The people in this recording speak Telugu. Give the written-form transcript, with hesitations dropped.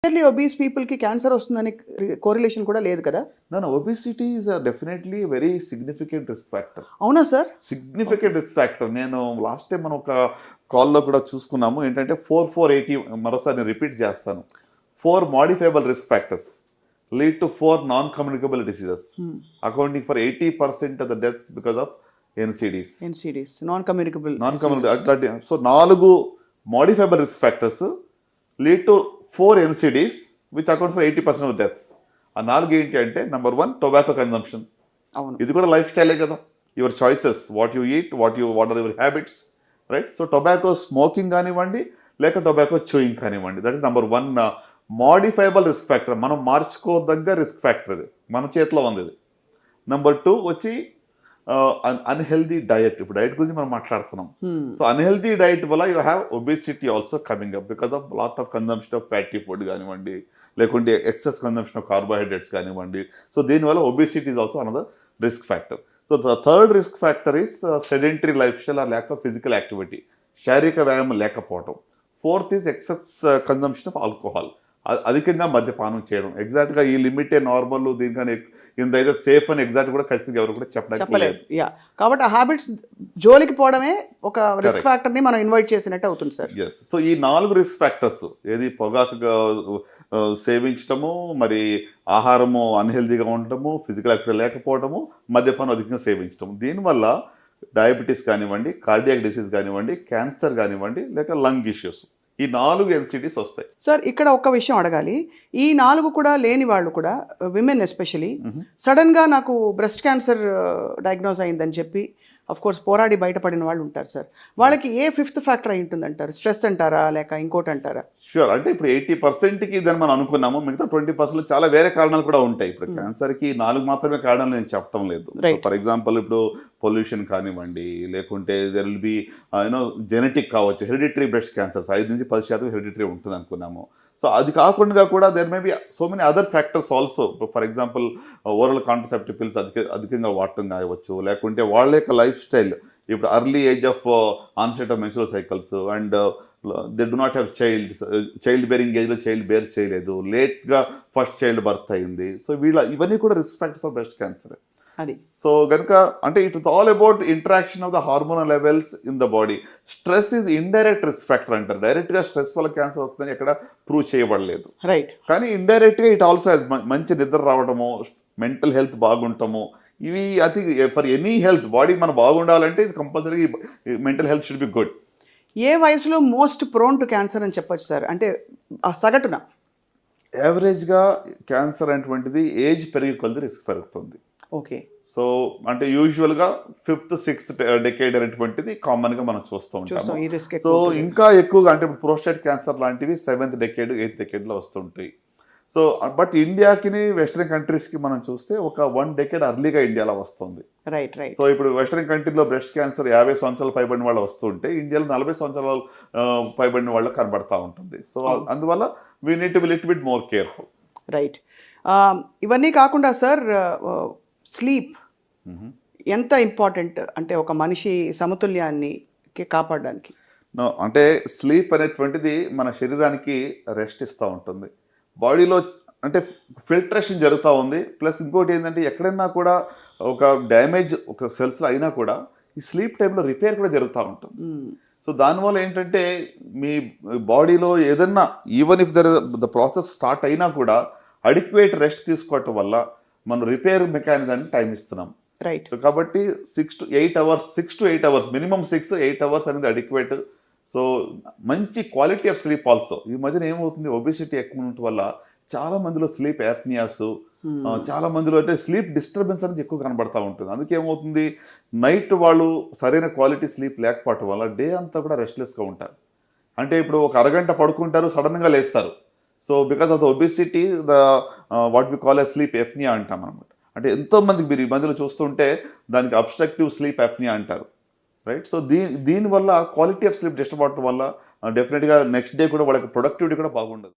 obese people ki cancer వస్తుందని correlation కూడా లేదు కదా? No, obesity is definitely a very significant risk factor. అవునా సార్? Significant risk factor. నేను లాస్ట్ టైం మనం ఒక కాల్లో కూడా చూసుకున్నాము ఏంటంటే 4 మరొకసారి నేను రిపీట్ చేస్తాను. 4 modifiable risk factors lead to 4 non-communicable diseases, accounting for 80% of the deaths because of NCDs. NCDs, non-communicable. So 4 modifiable risk factors lead to 4 NCDs, which accounts for 80% of the deaths. ఆ 4 ఏంటి అంటే నెంబర్ 1 టొబాకో కన్జంప్షన్. అవును, ఇది కూడా లైఫ్ స్టైలే కదా, your choices, what you eat, what are your habits, right? So tobacco smoking కానివ్వండి లేక టొబాకో చూయింగ్ కానివ్వండి, that is number 1 modifiable risk factor. మనం మార్చుకోదగ్గ రిస్క్ ఫ్యాక్టర్, ఇది మన చేతిలో ఉంది. ఇది నెంబర్ 2 వచ్చి అన్హెల్దీ డయట్. ఇప్పుడు డయట్ గురించి మనం మాట్లాడుతున్నాం. సో అన్హెల్దీ డయట్ వల్ల you have obesity also coming up because of lot of consumption of fatty food కానివ్వండి లేకుంటే ఎక్సెస్ కన్జంప్షన్ ఆఫ్ కార్బోహైడ్రేట్స్ కానివ్వండి. సో దీనివల్ల obesity is also another risk factor. So the third risk factor is sedentary life style or lack of physical activity, శారీరక వ్యాయామం లేకపోవడం. 4th is excess consumption of alcohol, అధికంగా మద్యపానం చేయడం. ఎగ్జాక్ట్గా ఈ లిమిటే నార్మల్, దీనికన్నా ఇందైతే సేఫ్ అని ఎగ్జాక్ట్ కూడా ఖచ్చితంగా ఎవరు కూడా చెప్పలేదు. కాబట్టి ఆ హ్యాబిట్స్ జోలికి పోవడమే ఒక రిస్క్ ఫ్యాక్టర్ ని మనం ఇన్వైట్ చేసినట్టు అవుతుంది సార్. ఎస్. సో ఈ 4 రిస్క్ ఫ్యాక్టర్స్, ఏది పొగాకు సేవించడము, మరి ఆహారము అన్హెల్దీగా ఉండటము, ఫిజికల్ యాక్టివిటీ లేకపోవడము, మద్యపానం అధికంగా సేవించడం, దీనివల్ల డయాబెటీస్ కానివ్వండి, కార్డియాక్ డిసీజ్ కానివ్వండి, క్యాన్సర్ కానివ్వండి, లేక లంగ్ ఇష్యూస్, ఈ 4 NCDs వస్తాయి. సార్ ఇక్కడ ఒక్క విషయం అడగాలి, ఈ 4 కూడా లేని వాళ్ళు కూడా, విమెన్ ఎస్పెషలీ, సడన్గా నాకు బ్రెస్ట్ క్యాన్సర్ డయాగ్నోజ్ అయిందని చెప్పి అఫ్ కోర్స్ పోరాడి బయటపడిన వాళ్ళు ఉంటారు సార్. వాళ్ళకి ఏ 5th ఫ్యాక్టర్ అయి ఉంటుంది అంటారు? స్ట్రెస్ అంటారా లేక ఇంకోటి అంటారా? షూర్. అంటే ఇప్పుడు 80%కి ఇదని మనం అనుకున్నాము, మిగతా 20% చాలా వేరే కారణాలు కూడా ఉంటాయి. ఇప్పుడు క్యాన్సర్కి 4 మాత్రమే కారణాలు నేను చెప్పడం లేదు. ఫర్ ఎగ్జాంపుల్ ఇప్పుడు పొల్యూషన్ కానివ్వండి, లేకుంటే దెర్ విల్ బి జెనెటిక్ కావచ్చు, హెరిడిటరీ బ్రెస్ట్ క్యాన్సర్స్ 5 నుంచి 10% హెరిడిటరీ ఉంటుంది అనుకున్నాము. సో అది కాకుండా కూడా there may be so many other factors also. For example oral contraceptive pills అధికంగా వాడటం కావచ్చు, లేకుంటే వాళ్ళ యొక్క లైఫ్ స్టైల్, ఇప్పుడు early age of onset of menstrual cycles, and they do not have child bearing ఏజ్లో చైల్డ్ బేర్ చేయలేదు, లేట్గా ఫస్ట్ చైల్డ్ బర్త్ అయింది. సో ఇవన్నీ కూడా risk factor for breast cancer. So కనుక అంటే it is all about interaction of the hormonal levels in the body. Stress is indirect risk factor అంటారు. డైరెక్ట్గా స్ట్రెస్ వల్ల క్యాన్సర్ వస్తుందని ఎక్కడ ప్రూవ్ చేయబడలేదు, రైట్? కానీ ఇండైరెక్ట్గా ఇట్ ఆల్సో హ్యాస్ మంచి నిద్ర రావడము, మెంటల్ హెల్త్ బాగుండటము, ఇవి అతి ఫర్ ఎనీ హెల్త్ బాడీ మనం బాగుండాలంటే ఇది compulsory mental health should be good. ఏ వయసులో మోస్ట్ ప్రోన్ టు క్యాన్సర్ అని చెప్పొచ్చు సార్? అంటే సగటున యావరేజ్గా క్యాన్సర్ అనేటువంటిది ఏజ్ పెరిగే కొద్ది రిస్క్ పెరుగుతుంది. ఓకే. సో అంటే యూజువల్గా 5th 6th డెకేడ్ అనేటువంటిది కామన్గా మనం చూస్తూ ఉంటాం. సో ఇంకా ఎక్కువగా అంటే ఇప్పుడు ప్రోస్టేట్ క్యాన్సర్ లాంటివి 7th డెకేడ్ 8th డెకేడ్లో వస్తుంటాయి. సో బట్ ఇండియాకి వెస్ట్రన్ కంట్రీస్కి మనం చూస్తే ఒక 1 డెకేడ్ అర్లీగా ఇండియాలో వస్తుంది, రైట్? రైట్. సో ఇప్పుడు వెస్ట్రన్ కంట్రీలో బ్రెస్ట్ క్యాన్సర్ 50 సంవత్సరాలు పైబడిన వాళ్ళు వస్తుంటే ఇండియాలో 40 సంవత్సరాలు పైబడిన వాళ్ళు కనబడతా ఉంటుంది. సో అందువల్ల we need to be little bit more careful, right? ఇవన్నీ కాకుండా సార్ స్లీప్ ఎంత ఇంపార్టెంట్ అంటే ఒక మనిషి సమతుల్యాన్ని కాపాడడానికి? అంటే స్లీప్ అనేటువంటిది మన శరీరానికి రెస్ట్ ఇస్తూ ఉంటుంది, బాడీలో అంటే ఫిల్టరేషన్ జరుగుతూ ఉంది. ప్లస్ ఇంకోటి ఏంటంటే ఎక్కడైనా కూడా ఒక డ్యామేజ్ ఒక సెల్స్లో అయినా కూడా ఈ స్లీప్ టైంలో రిపేర్ కూడా జరుగుతూ ఉంటుంది. సో దానివల్ల ఏంటంటే మీ బాడీలో ఏదన్నా even if the process start అయినా కూడా అడిక్వేట్ రెస్ట్ తీసుకోవటం వల్ల మనం రిపేర్ మెకానిజాన్ని టైం ఇస్తున్నాం, రైట్? సో కాబట్టి 6 to 8 hours మినిమం 6-8 hours అనేది అడిక్వేట్. సో మంచి క్వాలిటీ ఆఫ్ స్లీప్ ఆల్సో. ఈ మధ్యన ఏమవుతుంది, ఒబేసిటీ ఎక్కువ ఉండటం వల్ల చాలా మందిలో స్లీప్ యాప్నియాస్, చాలా మందిలో అంటే స్లీప్ డిస్టర్బెన్స్ అనేది ఎక్కువ కనబడతా ఉంటుంది. అందుకే ఏమవుతుంది, నైట్ వాళ్ళు సరైన క్వాలిటీ స్లీప్ లేకపోవటం వల్ల డే అంతా కూడా రెస్ట్లెస్గా ఉంటారు. అంటే ఇప్పుడు ఒక అరగంట పడుకుంటారు, సడన్గా లేస్తారు. So because of the obesity what we call sleep apnoea అంటాం అనమాట. అంటే ఎంతోమందికి మీరు ఈ మధ్యలో చూస్తుంటే దానికి అబ్స్ట్రక్టివ్ స్లీప్ ఎప్నియా అంటారు, రైట్? సో దీనివల్ల క్వాలిటీ ఆఫ్ స్లీప్ డిస్టర్బ్ అవడం వల్ల డెఫినెట్గా నెక్స్ట్ డే కూడా వాళ్ళకి ప్రొడక్టివిటీ కూడా బాగుండదు.